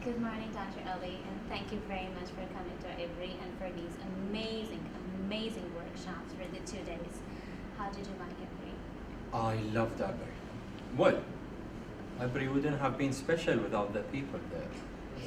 Good morning, Dr. Ali, and thank you very much for coming to IBRI and for these amazing workshops for the 2 days. How did you like IBRI? I loved IBRI. Well, IBRI wouldn't have been special without the people there.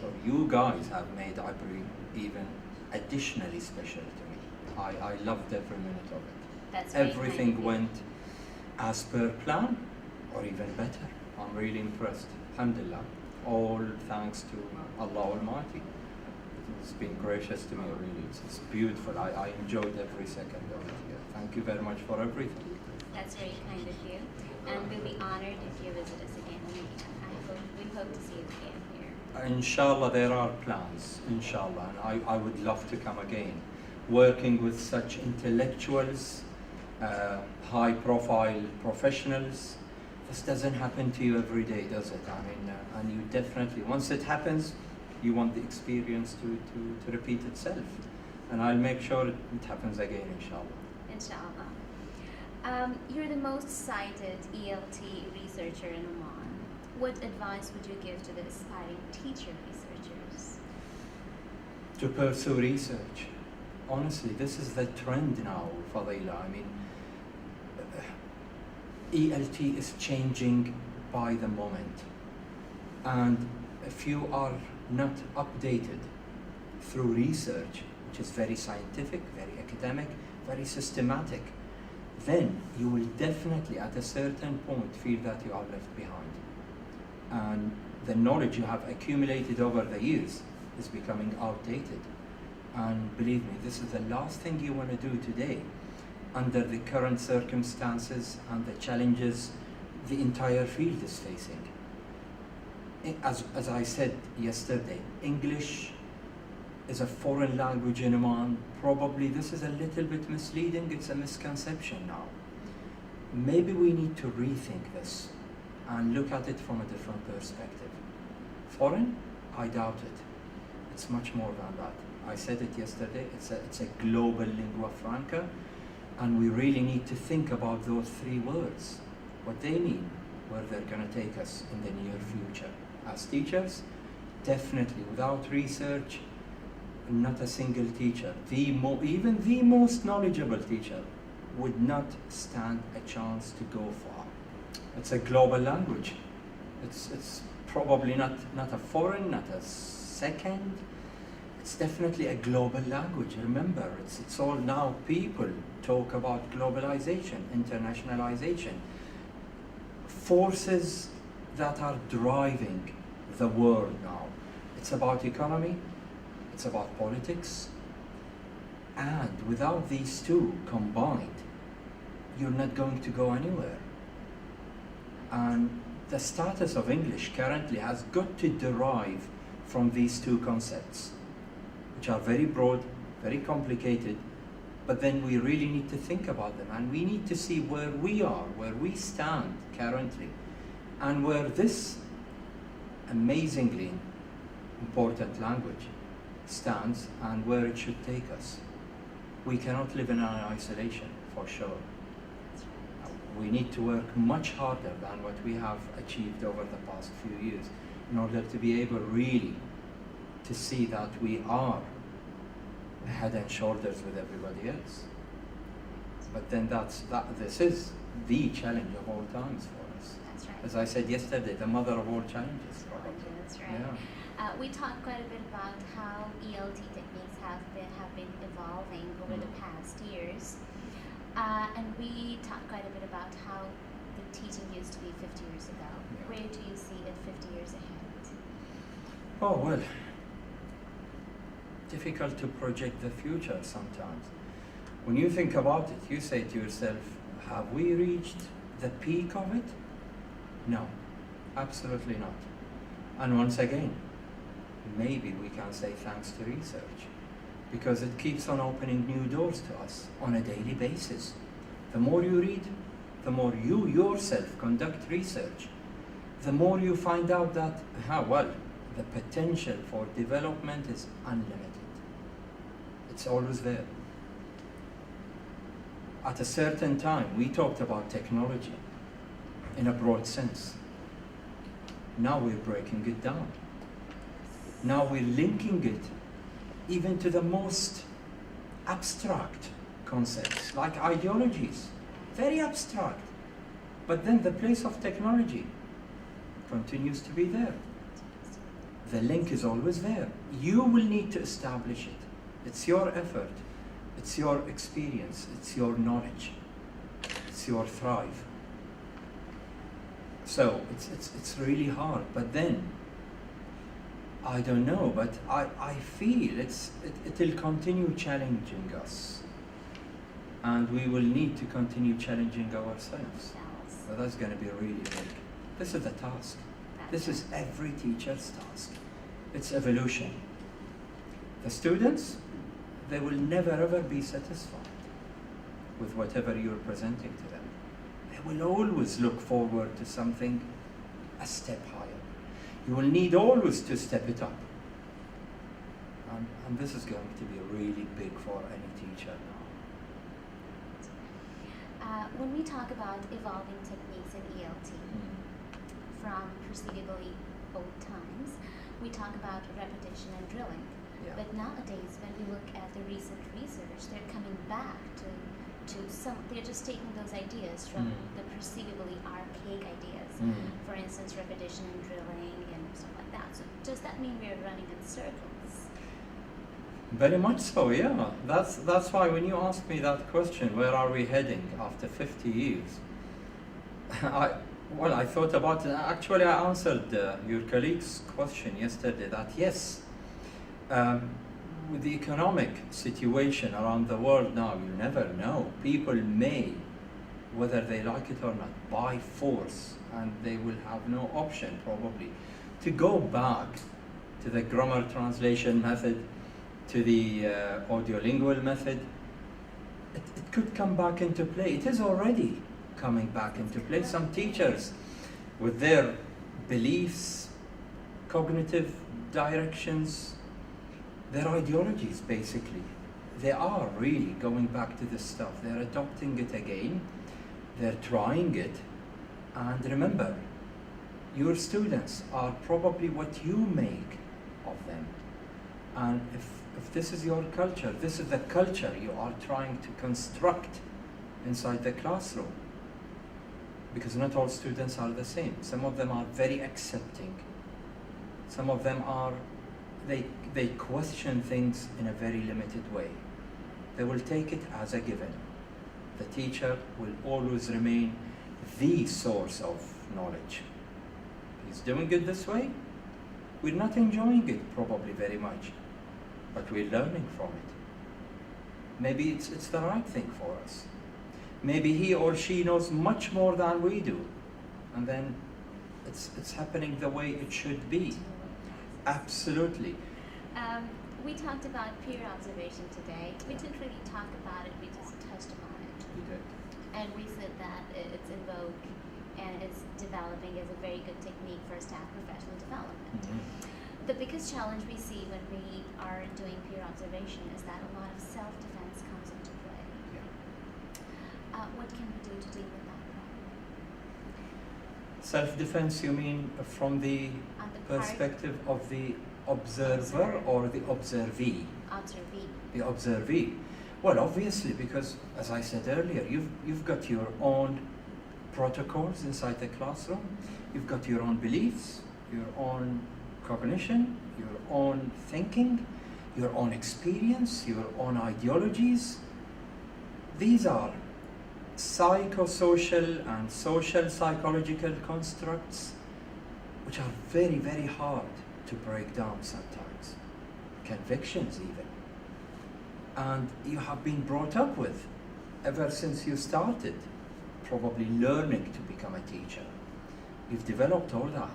So you guys have made IBRI even additionally special to me. I loved every minute of it. That's very Everything kind of you. went as per plan, or even better. I'm really impressed. Alhamdulillah. All thanks to Allah Almighty. It's been gracious to me, really. It's beautiful. I enjoyed every second of it. Yeah. Thank you very much for everything. That's very kind of you, and we'll be honored if you visit us again. We hope to see you again here. Inshallah, there are plans, inshallah, and I would love to come again. Working with such intellectuals, high-profile professionals, this doesn't happen to you every day, does it? I mean, and you definitely, once it happens, you want the experience to repeat itself. And I'll make sure it happens again, inshallah. Inshallah. You're the most cited ELT researcher in Oman. What advice would you give to the aspiring teacher researchers? To pursue research. Honestly, this is the trend now, Fadila. I mean, ELT is changing by the moment. And if you are not updated through research, which is very scientific, very academic, very systematic, then you will definitely at a certain point feel that you are left behind. And the knowledge you have accumulated over the years is becoming outdated. And believe me, this is the last thing you want to do today under the current circumstances and the challenges the entire field is facing. As I said yesterday, English is a foreign language in Oman. Probably this is a little bit misleading, it's a misconception now. Maybe we need to rethink this and look at it from a different perspective. Foreign? I doubt it. It's much more than that. I said it yesterday, it's a global lingua franca, and we really need to think about those 3 words, what they mean, where they're going to take us in the near future. As teachers, definitely without research, not a single teacher, even the most knowledgeable teacher, would not stand a chance to go far. It's a global language. It's probably not a foreign, not a second. It's definitely a global language. Remember, it's all now people talk about globalization, internationalization, forces that are driving the world now. It's about economy, it's about politics, and without these 2 combined, you're not going to go anywhere. And the status of English currently has got to derive from these 2 concepts, which are very broad, very complicated, but then we really need to think about them, and we need to see where we are, where we stand currently, and where this amazingly important language stands and where it should take us. We cannot live in isolation, for sure. We need to work much harder than what we have achieved over the past few years in order to be able really to see that we are head and shoulders with everybody else. But then this is the challenge of all times for us. That's right. As I said yesterday, the mother of all challenges, probably. That's right. Yeah. We talked quite a bit about how ELT techniques have been evolving over the past years. And we talked quite a bit about how the teaching used to be 50 years ago. Yeah. Where do you see it 50 years ahead? Oh, well, difficult to project the future sometimes. When you think about it, you say to yourself, have we reached the peak of it? No, absolutely not. And once again, maybe we can say thanks to research, because it keeps on opening new doors to us on a daily basis. The more you read, the more you yourself conduct research, the more you find out that, the potential for development is unlimited. It's always there. At a certain time, we talked about technology in a broad sense. Now we're breaking it down. Now we're linking it even to the most abstract concepts, like ideologies, very abstract. But then the place of technology continues to be there. The link is always there. You will need to establish it. It's your effort, it's your experience, it's your knowledge, it's your thrive. So it's really hard. But then, I don't know, but I feel it'll continue challenging us. And we will need to continue challenging ourselves. So that's going to be really big. This is the task. This is every teacher's task. It's evolution. The students, they will never ever be satisfied with whatever you're presenting to them. They will always look forward to something a step higher. You will need always to step it up. And this is going to be really big for any teacher now. When we talk about evolving techniques in ELT from perceivably old times, we talk about repetition and drilling. Yeah. But nowadays, when we look at the recent research, they're coming back to some, they're just taking those ideas from the perceivably archaic ideas. For instance, repetition and drilling and stuff like that. So does that mean we're running in circles? Very much so, yeah. That's why when you asked me that question, where are we heading after 50 years? I thought about it. Actually, I answered your colleague's question yesterday that yes, with the economic situation around the world now, you never know. People may, whether they like it or not, by force, and they will have no option probably to go back to the grammar translation method, to the audiolingual method. It could come back into play. It is already coming back into play. Some teachers, with their beliefs, cognitive directions, their ideologies basically, they are really going back to this stuff. They're adopting it again. They're trying it. And remember, your students are probably what you make of them. And if this is your culture, this is the culture you are trying to construct inside the classroom. Because not all students are the same. Some of them are very accepting. Some of them are, they question things in a very limited way. They will take it as a given. The teacher will always remain the source of knowledge. He's doing it this way. We're not enjoying it probably very much, but we're learning from it. Maybe it's the right thing for us. Maybe he or she knows much more than we do, and then it's happening the way it should be. Absolutely. We talked about peer observation today. We didn't really talk about it, we just touched upon it. We did. And we said that it's in vogue and it's developing as a very good technique for staff professional development. The biggest challenge we see when we are doing peer observation is that a lot of self-defense comes into play. Yeah. What can we do to deal with that problem? Self-defense, you mean from the perspective of the observer or the observee? Observee. The observee. Well, obviously, because as I said earlier, you've got your own protocols inside the classroom. You've got your own beliefs, your own cognition, your own thinking, your own experience, your own ideologies. These are psychosocial and social psychological constructs which are very, very hard to break down sometimes. Convictions even. And you have been brought up with ever since you started, probably learning to become a teacher. You've developed all that.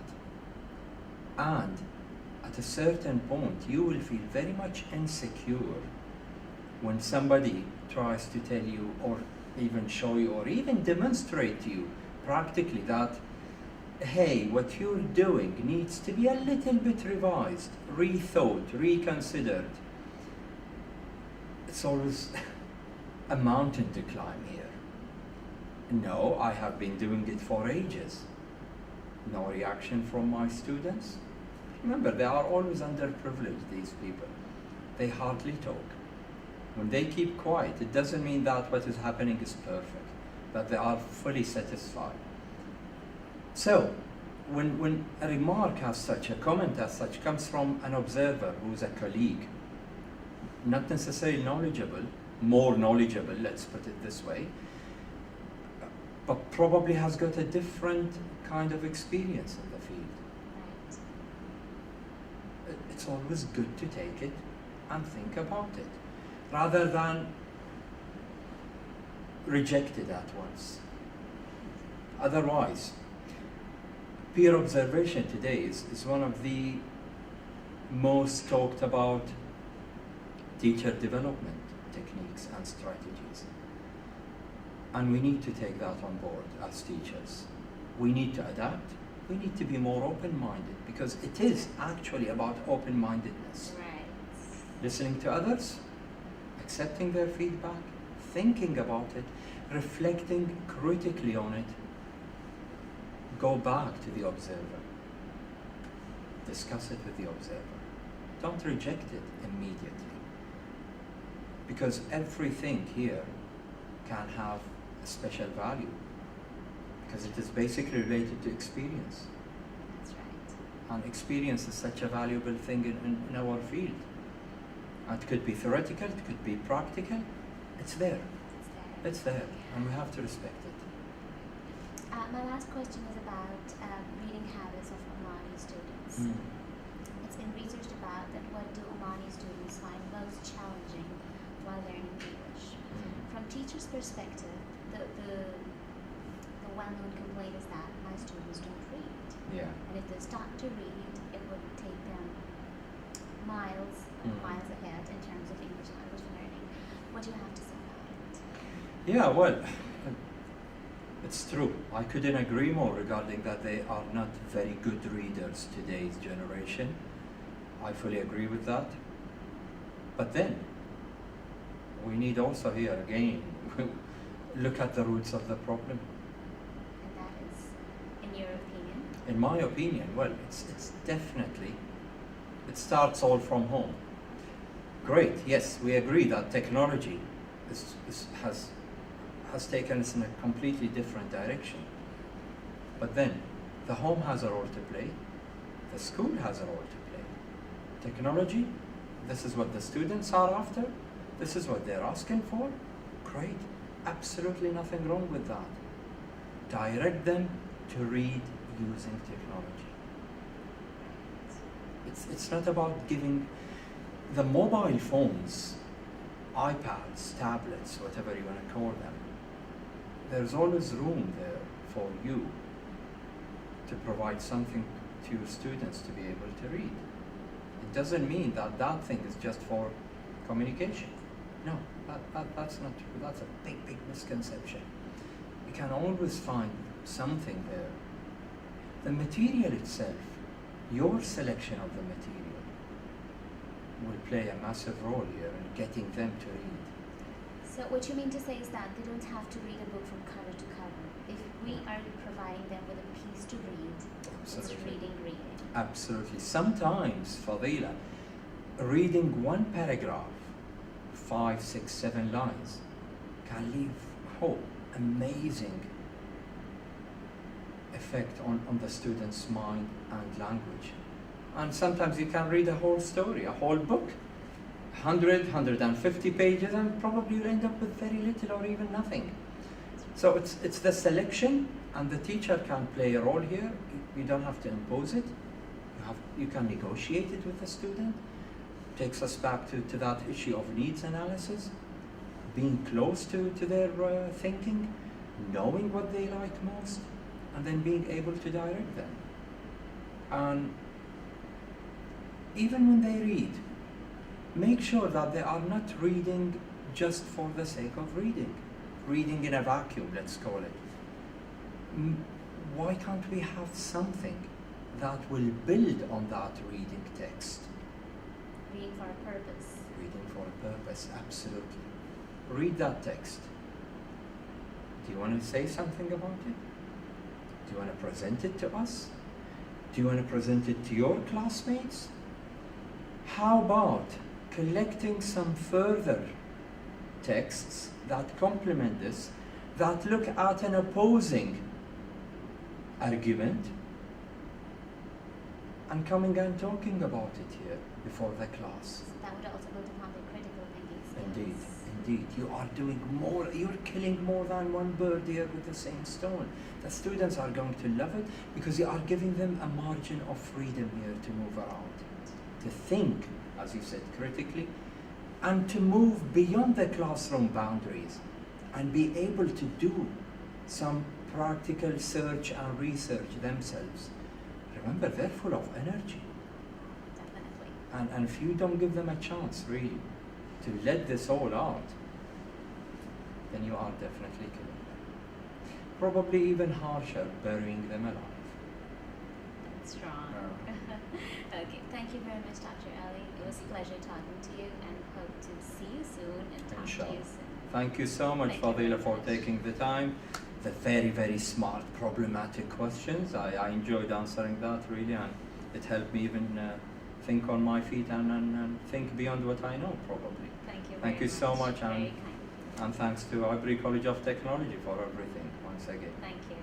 And at a certain point, you will feel very much insecure when somebody tries to tell you or even show you or even demonstrate to you practically that, hey, what you're doing needs to be a little bit revised, rethought, reconsidered. It's always a mountain to climb here. No, I have been doing it for ages. No reaction from my students. Remember, they are always underprivileged, these people. They hardly talk. When they keep quiet, it doesn't mean that what is happening is perfect, that they are fully satisfied. So, when a remark as such, a comment as such, comes from an observer who is a colleague, not necessarily knowledgeable, more knowledgeable, let's put it this way, but probably has got a different kind of experience in the field. Right. It's always good to take it and think about it, rather than reject it at once. Otherwise, peer observation today is one of the most talked about teacher development techniques and strategies. And we need to take that on board as teachers. We need to adapt. We need to be more open-minded, because it is actually about open-mindedness. Right. Listening to others, accepting their feedback, thinking about it, reflecting critically on it, go back to the observer, discuss it with the observer. Don't reject it immediately, because everything here can have a special value, because it is basically related to experience. That's right. And experience is such a valuable thing in our field. And it could be theoretical, it could be practical. It's there. It's there, and we have to respect it. My last question is about reading habits of Omani students. It's been researched about that what do Omani students find most challenging while learning English. From teachers' perspective, the well-known complaint is that my students don't read. Yeah. And if they start to read, it would take them miles ahead in terms of English language learning. What do you have to say about it? Yeah, well, it's true. I couldn't agree more regarding that they are not very good readers, today's generation. I fully agree with that. But then, we need also here again, look at the roots of the problem. And that is, in your opinion? In my opinion, well, it's definitely, it starts all from home. Great, yes, we agree that technology has taken us in a completely different direction. But then, the home has a role to play, the school has a role to play. Technology, this is what the students are after, this is what they're asking for. Great, absolutely nothing wrong with that. Direct them to read using technology. It's not about giving the mobile phones, iPads, tablets, whatever you want to call them. There's always room there for you to provide something to your students to be able to read. It doesn't mean that that thing is just for communication. No, that's not true. That's a big, big misconception. You can always find something there. The material itself, your selection of the material, will play a massive role here in getting them to read. So what you mean to say is that they don't have to read a book from cover to cover. If we are providing them with a piece to read, Absolutely. it's reading. Absolutely. Sometimes, Fadila, reading one paragraph, 5, 6, 7 lines, can leave amazing effect on the student's mind and language. And sometimes you can read a whole story, a whole book, 100, 150 pages, and probably you end up with very little or even nothing. So it's the selection, and the teacher can play a role here. You don't have to impose it. You can negotiate it with the student. Takes us back to that issue of needs analysis, being close to their thinking, knowing what they like most, and then being able to direct them. And even when they read, make sure that they are not reading just for the sake of reading in a vacuum, let's call it. Why can't we have something that will build on that reading text? Reading for a purpose. Reading for a purpose, absolutely. Read that text. Do you want to say something about it? Do you want to present it to us? Do you want to present it to your classmates? How about collecting some further texts that complement this, that look at an opposing argument, and coming and talking about it here before the class? So that would also build upon the critical thinking skills. Indeed, indeed. You are doing more, you're killing more than one bird here with the same stone. The students are going to love it because you are giving them a margin of freedom here to move around, to think, as you said, critically, and to move beyond the classroom boundaries and be able to do some practical search and research themselves. Remember, they're full of energy. Definitely. And if you don't give them a chance, really, to let this all out, then you are definitely killing them. Probably even harsher, burying them alive. That's strong. Okay, thank you very much, Dr. Ali. It was a pleasure talking to you, and hope to see you soon and talk to you soon. Thank you so much, Fadila, for taking the time. The very, very smart, problematic questions. I enjoyed answering that, really, and it helped me even think on my feet and think beyond what I know, probably. Thank you so much, Very kind. and thanks to Ivory College of Technology for everything, once again. Thank you.